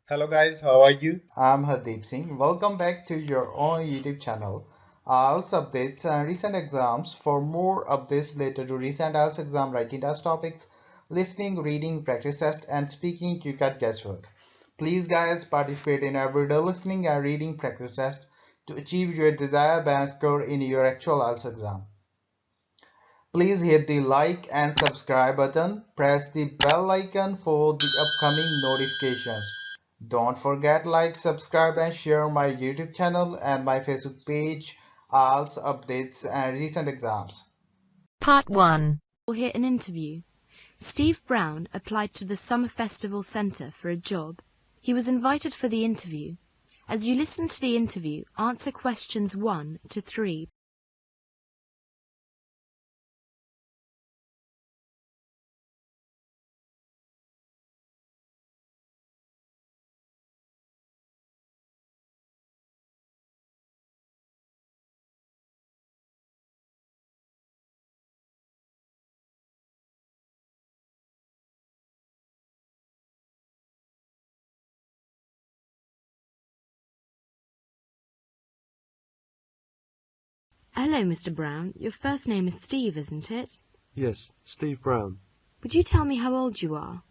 Hello guys, how are you? I'm Hardeep Singh. Welcome back to your own YouTube channel. IELTS updates and recent exams. For more updates related to recent IELTS exam writing test topics, listening, reading, practice test, and speaking, you got guesswork. Please guys participate in everyday listening and reading practice test to achieve your desired band score in your actual IELTS exam. Please hit the like and subscribe button. Press the bell icon for the upcoming notifications. Don't forget like, subscribe and share my YouTube channel and my Facebook page, IELTS updates and recent exams. Part 1. We'll hear an interview. Steve Brown applied to the Summer Festival Centre for a job. He was invited for the interview. As you listen to the interview, answer questions 1 to 3. Hello, Mr. Brown. Your first name is Steve, isn't it? Yes, Steve Brown. Would you tell me how old you are?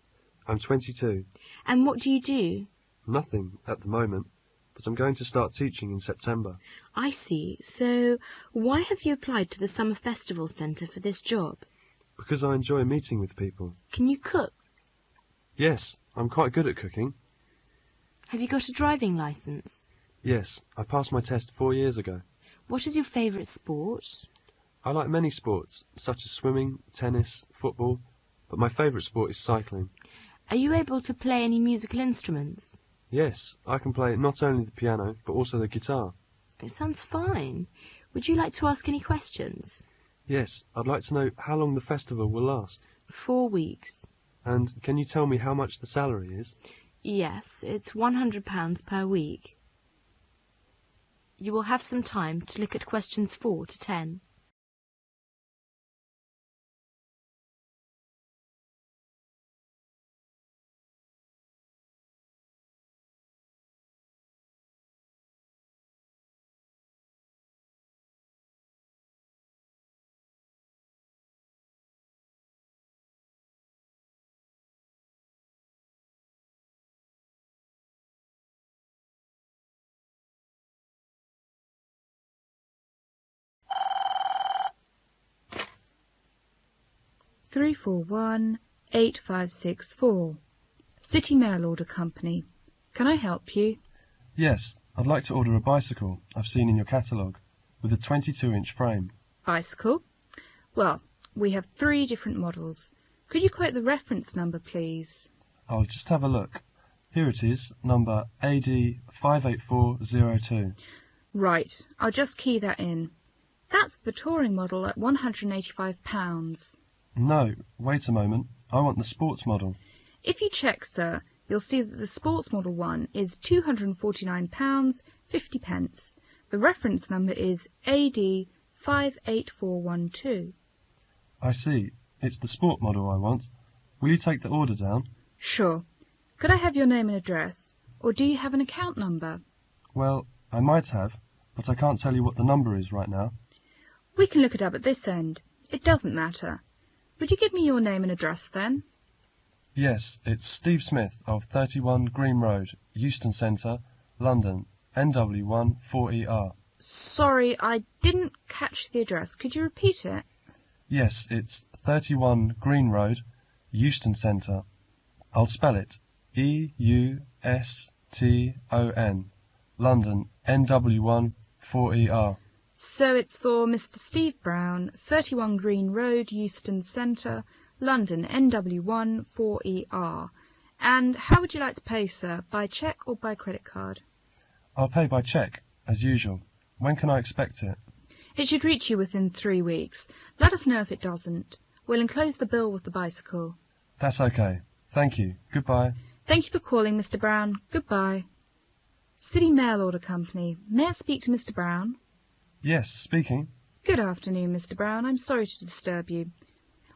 I'm 22. And what do you do? Nothing at the moment, but I'm going to start teaching in September. I see. So, why have you applied to the Summer Festival Centre for this job? Because I enjoy meeting with people. Can you cook? Yes, I'm quite good at cooking. Have you got a driving licence? Yes, I passed my test 4 years ago. What is your favourite sport? I like many sports, such as swimming, tennis, football, but my favourite sport is cycling. Are you able to play any musical instruments? Yes, I can play not only the piano, but also the guitar. It sounds fine. Would you like to ask any questions? Yes, I'd like to know how long the festival will last. 4 weeks. And can you tell me how much the salary is? Yes, it's £100 per week. You will have some time to look at questions 4 to 10. Three 8564 City Mail Order Company. Can I help you? Yes, I'd like to order a bicycle I've seen in your catalogue, with a 22-inch frame. Bicycle? Well, we have 3 different models. Could you quote the reference number, please? I'll just have a look. Here it is, number AD58402. Right, I'll just key that in. That's the touring model at £185. No, wait a moment. I want the sports model. If you check, sir, you'll see that the sports model one is £249.50. The reference number is AD58412. I see. It's the sport model I want. Will you take the order down? Sure. Could I have your name and address? Or do you have an account number? Well, I might have, but I can't tell you what the number is right now. We can look it up at this end. It doesn't matter. Would you give me your name and address then? Yes, it's Steve Smith of 31 Green Road, Euston Centre, London, NW1 4ER. Sorry, I didn't catch the address. Could you repeat it? Yes, it's 31 Green Road, Euston Centre. I'll spell it. EUSTON, London, NW1 4ER. So it's for Mr. Steve Brown, 31 Green Road, Euston Centre, London, NW1 4ER. And how would you like to pay, sir? By cheque or by credit card? I'll pay by cheque, as usual. When can I expect it? It should reach you within 3 weeks. Let us know if it doesn't. We'll enclose the bill with the bicycle. That's okay. Thank you. Goodbye. Thank you for calling, Mr. Brown. Goodbye. City Mail Order Company. May I speak to Mr. Brown? Yes, speaking. Good afternoon, Mr. Brown. I'm sorry to disturb you.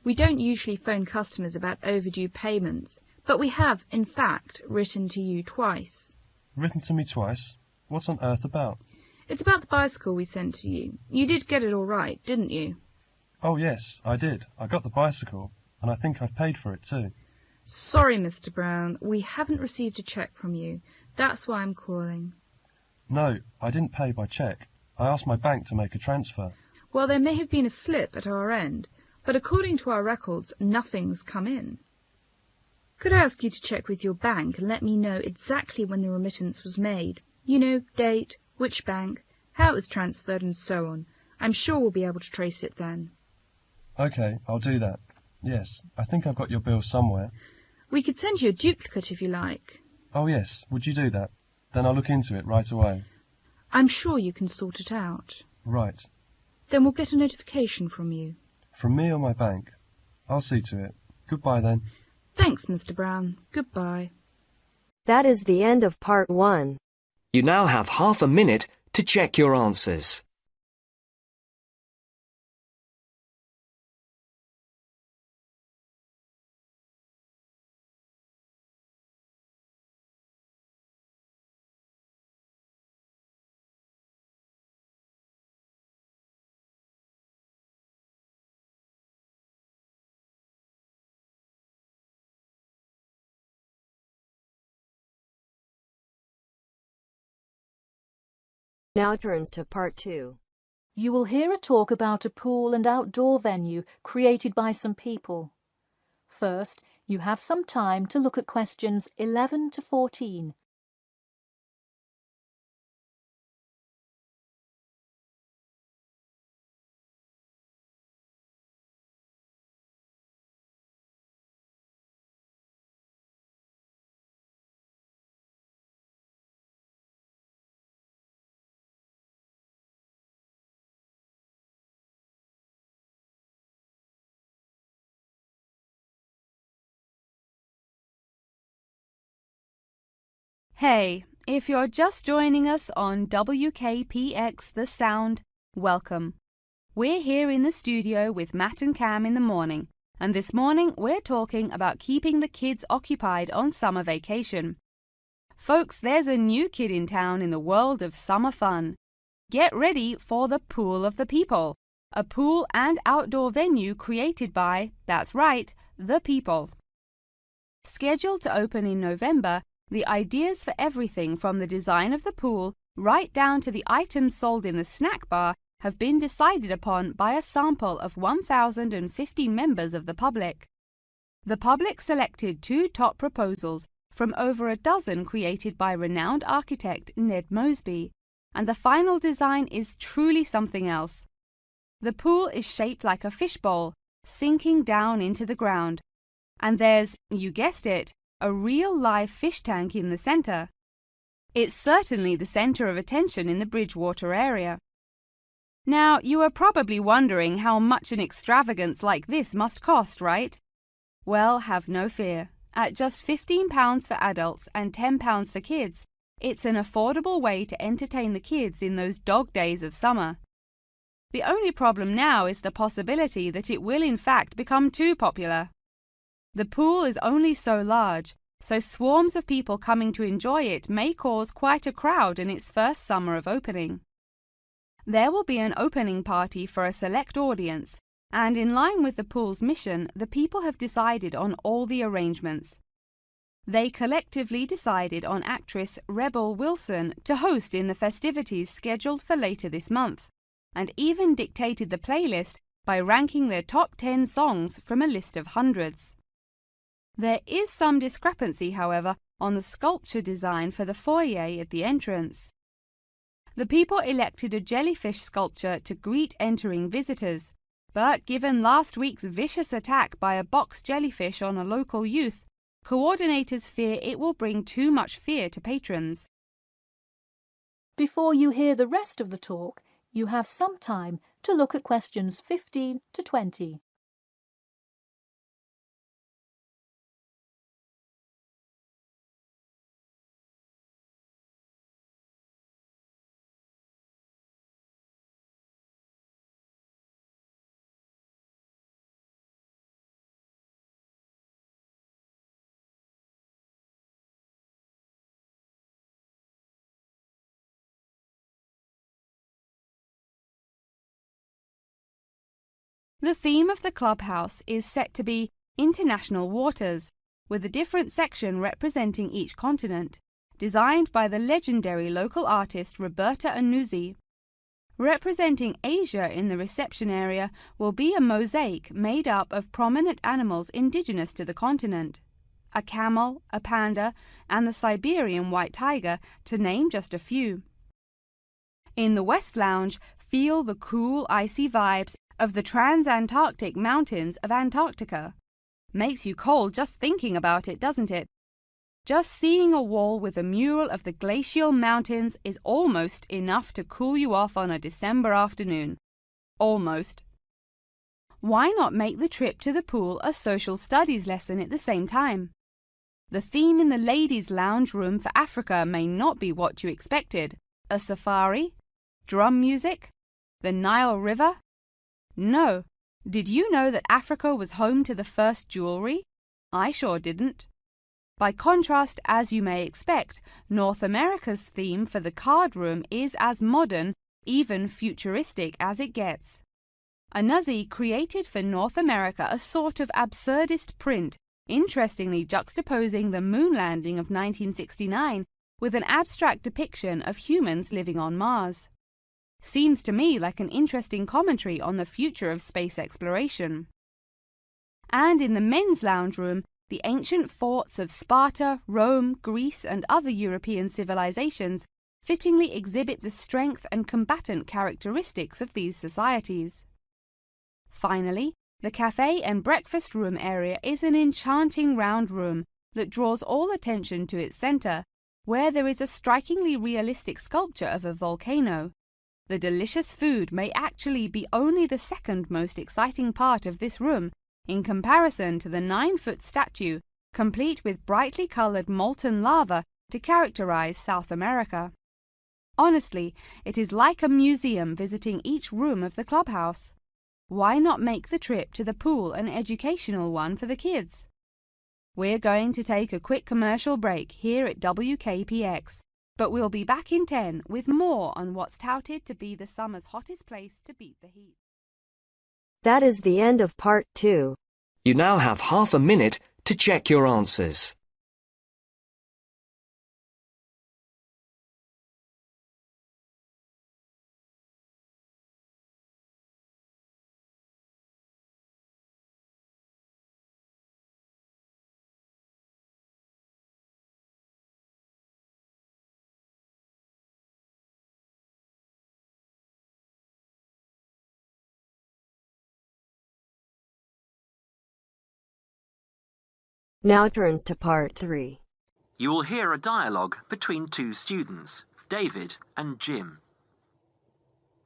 We don't usually phone customers about overdue payments, But we have, in fact, written to you twice. Written to me twice? What on earth about? It's about the bicycle we sent to you. You did get it all right, didn't you? Oh yes, I did. I got the bicycle, and I think I've paid for it too. Sorry, Mr. Brown, we haven't received a cheque from you. That's why I'm calling. No, I didn't pay by cheque. I asked my bank to make a transfer. Well, there may have been a slip at our end, but according to our records, nothing's come in. Could I ask you to check with your bank and let me know exactly when the remittance was made? You know, date, which bank, how it was transferred, and so on. I'm sure we'll be able to trace it then. OK, I'll do that. Yes, I think I've got your bill somewhere. We could send you a duplicate if you like. Oh yes, would you do that? Then I'll look into it right away. I'm sure you can sort it out. Right. Then we'll get a notification from you. From me or my bank? I'll see to it. Goodbye then. Thanks, Mr. Brown. Goodbye. That is the end of part 1. You now have half a minute to check your answers. Now turns to part 2. You will hear a talk about a pool and outdoor venue created by some people. First, you have some time to look at questions 11 to 14. Hey, if you're just joining us on WKPX The Sound, welcome. We're here in the studio with Matt and Cam in the morning, and this morning we're talking about keeping the kids occupied on summer vacation. Folks, there's a new kid in town in the world of summer fun. Get ready for the Pool of the People, a pool and outdoor venue created by, that's right, the people. Scheduled to open in November, the ideas for everything from the design of the pool right down to the items sold in the snack bar have been decided upon by a sample of 1,050 members of the public. The public selected 2 top proposals from over a dozen created by renowned architect Ned Mosby, and the final design is truly something else. The pool is shaped like a fishbowl, sinking down into the ground. And there's, you guessed it, a real live fish tank in the center. It's certainly the center of attention in the Bridgewater area. Now, you are probably wondering how much an extravagance like this must cost, right? Well, have no fear. At just £15 for adults and £10 for kids, it's an affordable way to entertain the kids in those dog days of summer. The only problem now is the possibility that it will in fact become too popular. The pool is only so large, so swarms of people coming to enjoy it may cause quite a crowd in its first summer of opening. There will be an opening party for a select audience, and in line with the pool's mission, the people have decided on all the arrangements. They collectively decided on actress Rebel Wilson to host in the festivities scheduled for later this month, and even dictated the playlist by ranking their top 10 songs from a list of hundreds. There is some discrepancy, however, on the sculpture design for the foyer at the entrance. The people elected a jellyfish sculpture to greet entering visitors, but given last week's vicious attack by a box jellyfish on a local youth, coordinators fear it will bring too much fear to patrons. Before you hear the rest of the talk, you have some time to look at questions 15 to 20. The theme of the clubhouse is set to be International Waters, with a different section representing each continent, designed by the legendary local artist Roberta Annuzzi. Representing Asia in the reception area will be a mosaic made up of prominent animals indigenous to the continent. A camel, a panda, and the Siberian white tiger, to name just a few. In the West Lounge, feel the cool, icy vibes of the Transantarctic Mountains of Antarctica. Makes you cold just thinking about it, doesn't it? Just seeing a wall with a mural of the glacial mountains is almost enough to cool you off on a December afternoon. Almost. Why not make the trip to the pool a social studies lesson at the same time? The theme in the ladies' lounge room for Africa may not be what you expected. A safari? Drum music? The Nile River? No. Did you know that Africa was home to the first jewelry? I sure didn't. By contrast, as you may expect, North America's theme for the card room is as modern, even futuristic as it gets. Annuzzi created for North America a sort of absurdist print, interestingly juxtaposing the moon landing of 1969 with an abstract depiction of humans living on Mars. Seems to me like an interesting commentary on the future of space exploration. And in the men's lounge room, the ancient forts of Sparta, Rome, Greece, and other European civilizations fittingly exhibit the strength and combatant characteristics of these societies. Finally, the cafe and breakfast room area is an enchanting round room that draws all attention to its center, where there is a strikingly realistic sculpture of a volcano. The delicious food may actually be only the second most exciting part of this room, in comparison to the 9-foot statue, complete with brightly colored molten lava to characterize South America. Honestly, it is like a museum visiting each room of the clubhouse. Why not make the trip to the pool an educational one for the kids? We're going to take a quick commercial break here at WKPX, but we'll be back in 10 with more on what's touted to be the summer's hottest place to beat the heat. That is the end of part 2. You now have half a minute to check your answers. Now turns to part 3. You will hear a dialogue between two students, David and Jim.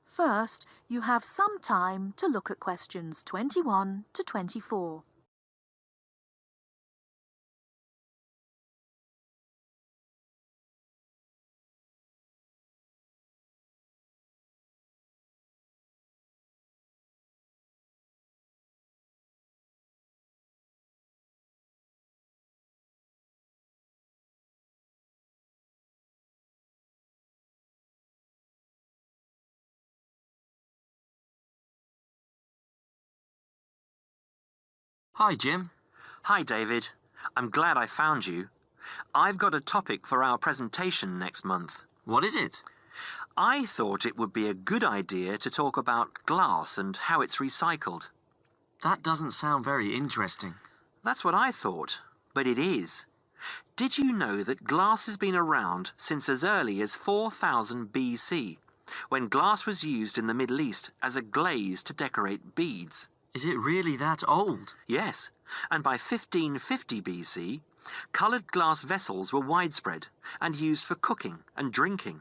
First, you have some time to look at questions 21 to 24. Hi, Jim. Hi, David. I'm glad I found you. I've got a topic for our presentation next month. What is it? I thought it would be a good idea to talk about glass and how it's recycled. That doesn't sound very interesting. That's what I thought, but it is. Did you know that glass has been around since as early as 4000 BC, when glass was used in the Middle East as a glaze to decorate beads? Is it really that old? Yes, and by 1550 BC, coloured glass vessels were widespread and used for cooking and drinking.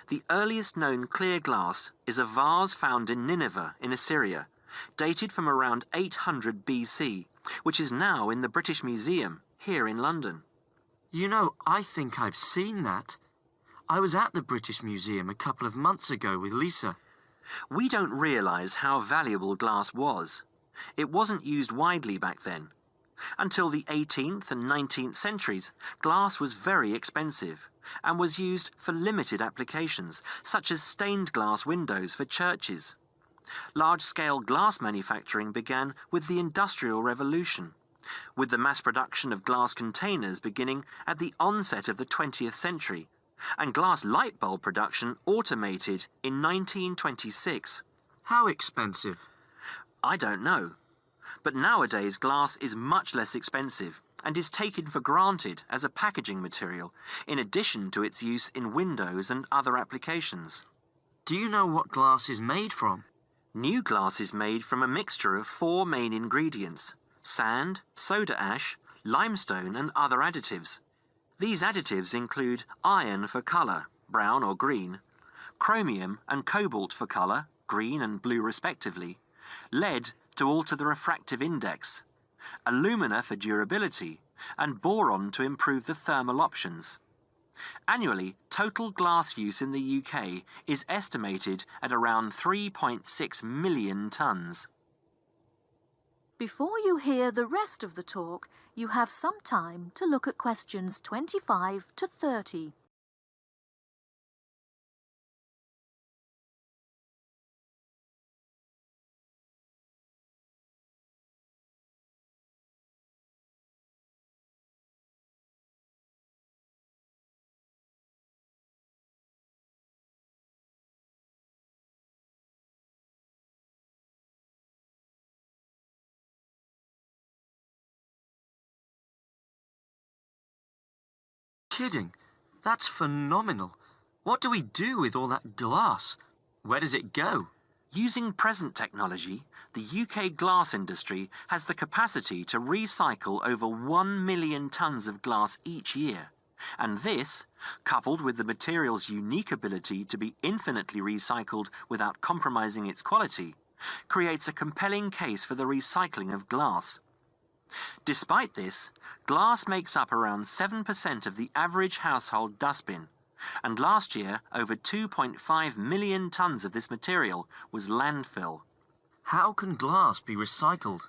The earliest known clear glass is a vase found in Nineveh in Assyria, dated from around 800 BC, which is now in the British Museum here in London. You know, I think I've seen that. I was at the British Museum a couple of months ago with Lisa. We don't realise how valuable glass was. It wasn't used widely back then. Until the 18th and 19th centuries, glass was very expensive and was used for limited applications, such as stained glass windows for churches. Large-scale glass manufacturing began with the Industrial Revolution, with the mass production of glass containers beginning at the onset of the 20th century, and glass light bulb production automated in 1926. How expensive? I don't know. But nowadays glass is much less expensive and is taken for granted as a packaging material, in addition to its use in windows and other applications. Do you know what glass is made from? New glass is made from a mixture of 4 main ingredients: sand, soda ash, limestone and other additives. These additives include iron for colour, brown or green, chromium and cobalt for colour, green and blue respectively, lead to alter the refractive index, alumina for durability, and boron to improve the thermal options. Annually, total glass use in the UK is estimated at around 3.6 million tonnes. Before you hear the rest of the talk, you have some time to look at questions 25 to 30. Kidding. That's phenomenal. What do we do with all that glass? Where does it go? Using present technology, the UK glass industry has the capacity to recycle over 1 million tonnes of glass each year. And this, coupled with the material's unique ability to be infinitely recycled without compromising its quality, creates a compelling case for the recycling of glass. Despite this, glass makes up around 7% of the average household dustbin, and last year over 2.5 million tonnes of this material was landfill. How can glass be recycled?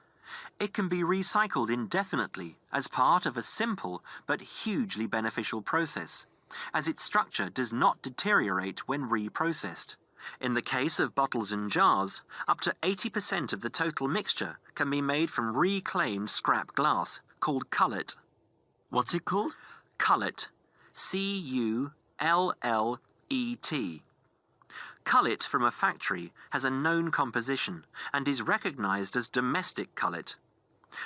It can be recycled indefinitely as part of a simple but hugely beneficial process, as its structure does not deteriorate when reprocessed. In the case of bottles and jars, up to 80% of the total mixture can be made from reclaimed scrap glass, called cullet. What's it called? Cullet. C-U-L-L-E-T. Cullet from a factory has a known composition and is recognised as domestic cullet.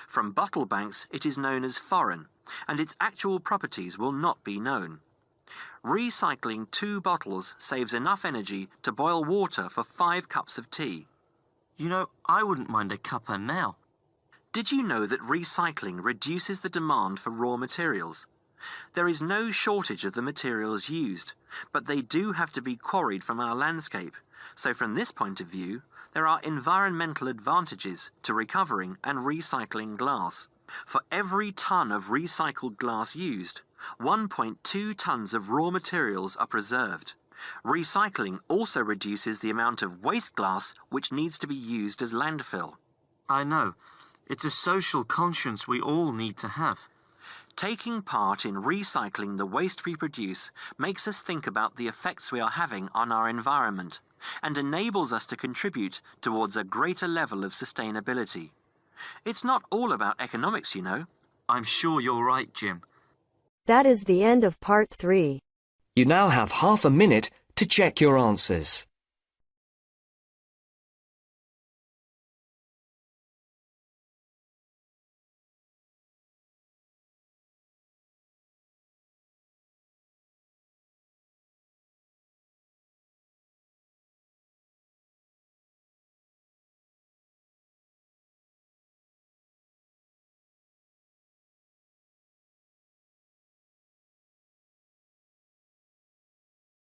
From bottle banks it is known as foreign, and its actual properties will not be known. Recycling 2 bottles saves enough energy to boil water for 5 cups of tea. You know, I wouldn't mind a cuppa now. Did you know that recycling reduces the demand for raw materials? There is no shortage of the materials used, but they do have to be quarried from our landscape, so from this point of view, there are environmental advantages to recovering and recycling glass. For every tonne of recycled glass used, 1.2 tonnes of raw materials are preserved. Recycling also reduces the amount of waste glass which needs to be used as landfill. I know. It's a social conscience we all need to have. Taking part in recycling the waste we produce makes us think about the effects we are having on our environment and enables us to contribute towards a greater level of sustainability. It's not all about economics, you know. I'm sure you're right, Jim. That is the end of part 3. You now have half a minute to check your answers.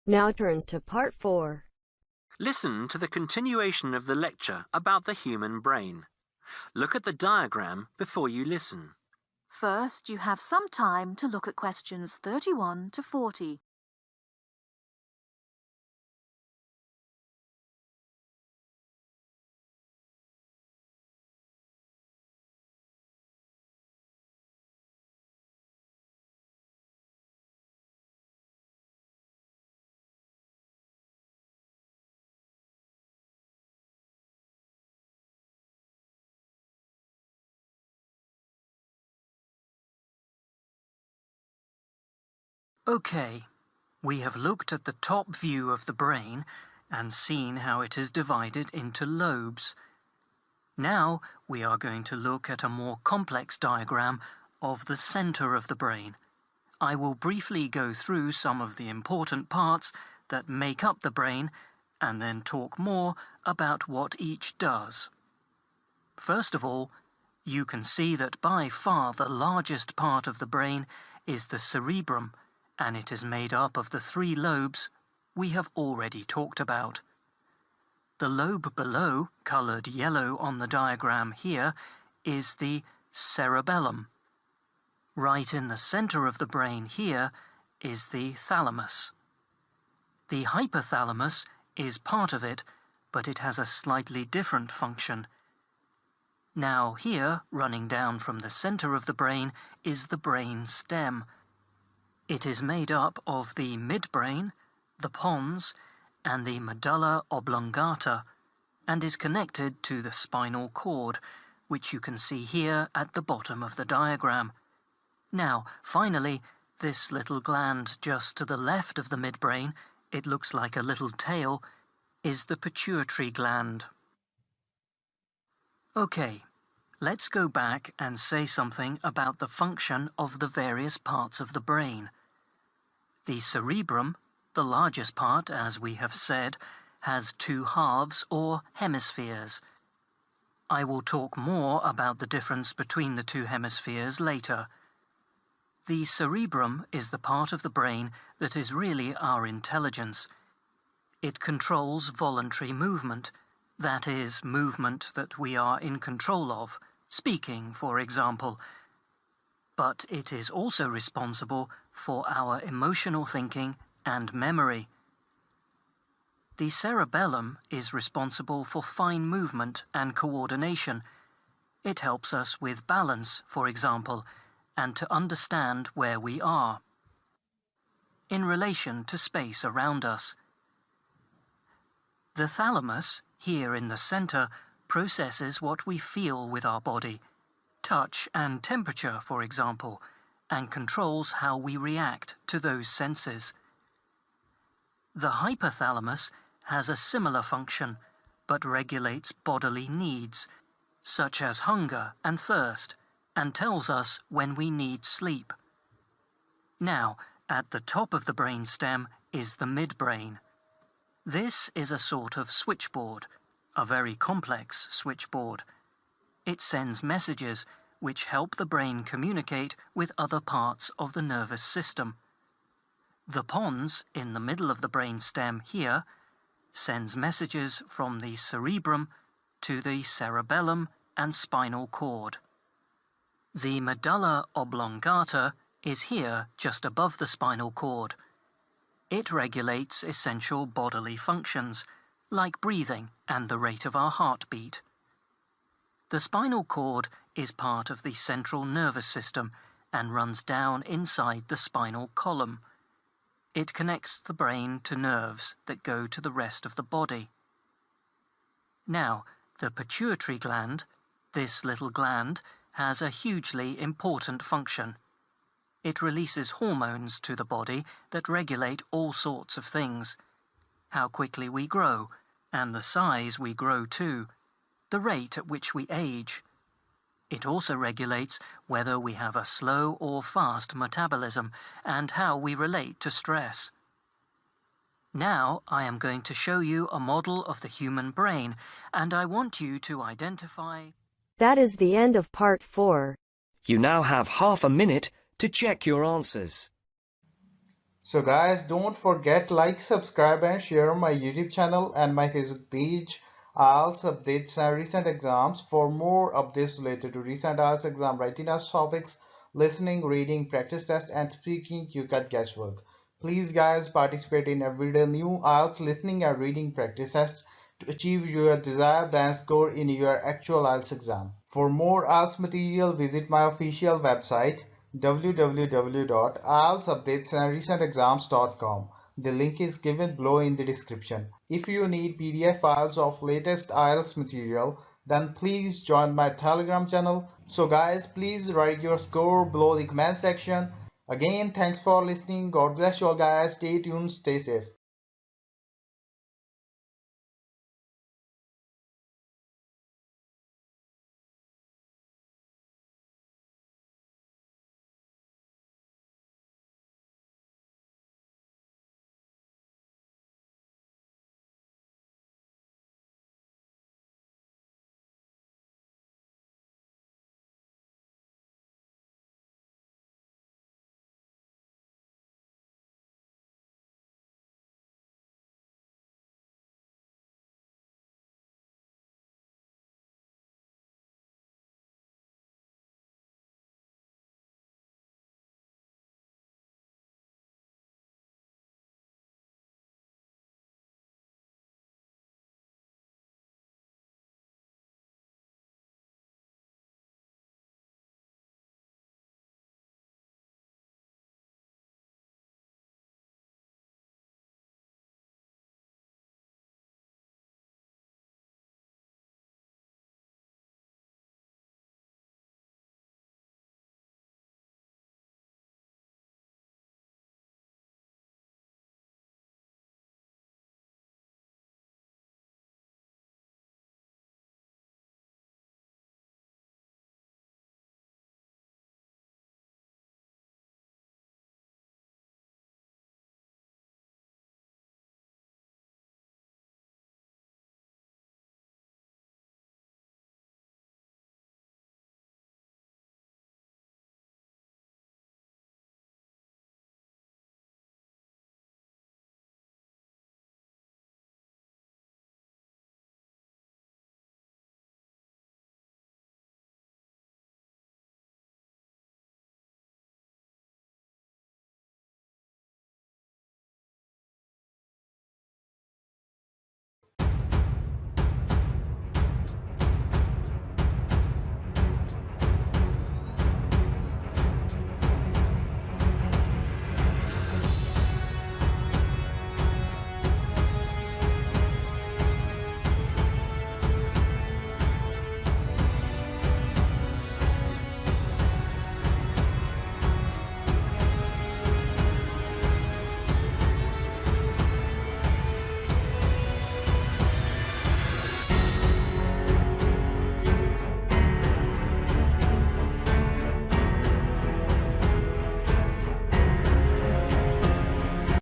Now turns to part 4. Listen to the continuation of the lecture about the human brain. Look at the diagram before you listen. First, you have some time to look at questions 31 to 40. Okay, we have looked at the top view of the brain and seen how it is divided into lobes. Now we are going to look at a more complex diagram of the center of the brain. I will briefly go through some of the important parts that make up the brain and then talk more about what each does. First of all, you can see that by far the largest part of the brain is the cerebrum, and it is made up of the 3 lobes we have already talked about. The lobe below, colored yellow on the diagram here, is the cerebellum. Right in the center of the brain here is the thalamus. The hypothalamus is part of it, but it has a slightly different function. Now here, running down from the center of the brain, is the brain stem. It is made up of the midbrain, the pons, and the medulla oblongata, and is connected to the spinal cord, which you can see here at the bottom of the diagram. Now, finally, this little gland just to the left of the midbrain, it looks like a little tail, is the pituitary gland. Okay, let's go back and say something about the function of the various parts of the brain. The cerebrum, the largest part, as we have said, has 2 halves or hemispheres. I will talk more about the difference between the 2 hemispheres later. The cerebrum is the part of the brain that is really our intelligence. It controls voluntary movement, that is, movement that we are in control of, speaking, for example. But it is also responsible for our emotional thinking and memory. The cerebellum is responsible for fine movement and coordination. It helps us with balance, for example, and to understand where we are in relation to space around us. The thalamus, here in the center, processes what we feel with our body, touch and temperature, for example, and controls how we react to those senses. The hypothalamus has a similar function, but regulates bodily needs, such as hunger and thirst, and tells us when we need sleep. Now, at the top of the brain stem is the midbrain. This is a sort of switchboard, a very complex switchboard. It sends messages which help the brain communicate with other parts of the nervous system. The pons, in the middle of the brain stem here, sends messages from the cerebrum to the cerebellum and spinal cord. The medulla oblongata is here just above the spinal cord. It regulates essential bodily functions, like breathing and the rate of our heartbeat. The spinal cord is part of the central nervous system and runs down inside the spinal column. It connects the brain to nerves that go to the rest of the body. Now, the pituitary gland, this little gland, has a hugely important function. It releases hormones to the body that regulate all sorts of things. How quickly we grow, and the size we grow to, the rate at which we age. It also regulates whether we have a slow or fast metabolism and how we relate to stress. Now I am going to show you a model of the human brain, and I want you to identify... That is the end of part 4. You now have half a minute to check your answers. So guys, don't forget like, subscribe and share my YouTube channel and my Facebook page, IELTS updates and recent exams. For more updates related to recent IELTS exam writing test topics, listening, reading, practice test and speaking, you can guesswork. Please guys, participate in everyday new IELTS listening and reading practice tests to achieve your desired band score in your actual IELTS exam. For more IELTS material, visit my official website www.ieltsupdatesandrecentexams.com. The link is given below in the description. If you need PDF files of latest IELTS material, then please join my Telegram channel. So guys, please write your score below the comment section Again, thanks for listening. God bless you all guys. Stay tuned, stay safe.